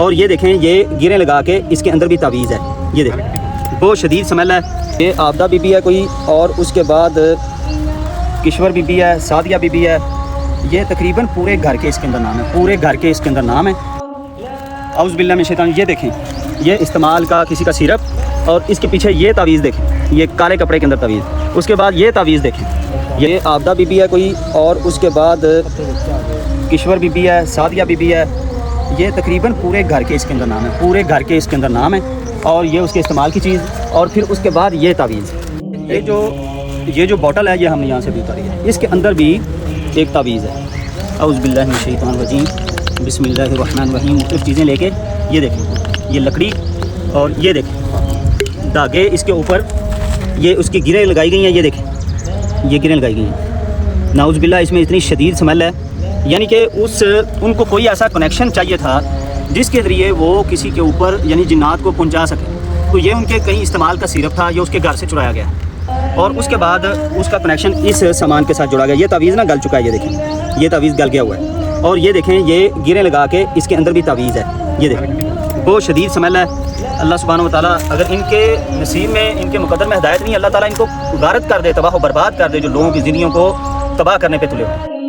اور یہ دیکھیں یہ گریں لگا کے اس کے اندر بھی تعویذ ہے، یہ دیکھیں بہت شدید سمیل ہے۔ یہ آبدہ بی بی ہے کوئی، اور اس کے بعد کشور بی بی ہے، سعدیہ بی بی ہے، یہ تقریباً پورے گھر کے اس کے اندر نام ہے، پورے گھر کے اس کے اندر نام ہے۔ اعوذ باللہ من الشیطان۔ یہ دیکھیں یہ استعمال کا کسی کا سیرپ، اور اس کے پیچھے یہ تعویذ دیکھیں، یہ کالے کپڑے کے اندر تعویذ۔ اس کے بعد یہ تعویذ دیکھیں، یہ آبدہ بی بی ہے کوئی، اور اس کے بعد کشور بی بی ہے، سعدیہ بی بی ہے، یہ تقریباً پورے گھر کے اس کے اندر نام ہے، پورے گھر کے اس کے اندر نام ہے، اور یہ اس کے استعمال کی چیز۔ اور پھر اس کے بعد یہ تعویذ، یہ جو بوٹل ہے یہ ہم نے یہاں سے بھی اتاری ہے، اس کے اندر بھی ایک تعویذ ہے۔ اعوذ باللہ من الشیطان الرجیم، بسم اللہ الرحمن الرحیم۔ مختلف چیزیں لے کے یہ دیکھیں، یہ لکڑی، اور یہ دیکھیں دھاگے اس کے اوپر، یہ اس کی گریں لگائی گئی ہیں، یہ دیکھیں یہ گریں لگائی گئی ہیں۔ نعوذ باللہ اس میں اتنی شدید سمیل ہے، یعنی کہ ان کو کوئی ایسا کنیکشن چاہیے تھا جس کے ذریعے وہ کسی کے اوپر یعنی جنات کو پہنچا سکے، تو یہ ان کے کہیں استعمال کا سیرپ تھا، یہ اس کے گھر سے چرایا گیا، اور اس کے بعد اس کا کنیکشن اس سامان کے ساتھ جوڑا گیا۔ یہ تعویذ نا گل چکا ہے، یہ دیکھیں یہ تعویذ گل گیا ہوا ہے، اور یہ دیکھیں یہ گریں لگا کے اس کے اندر بھی تعویذ ہے، یہ دیکھیں بہت شدید سمیل ہے۔ اللہ سبحانہ و تعالیٰ اگر ان کے نصیب میں، ان کے مقدر میں ہدایت نہیں، اللہ تعالیٰ ان کو غارت کر دے، تباہ و برباد کر دے، جو لوگوں کی زندگیوں کو تباہ کرنے پہ تلے ہوئے۔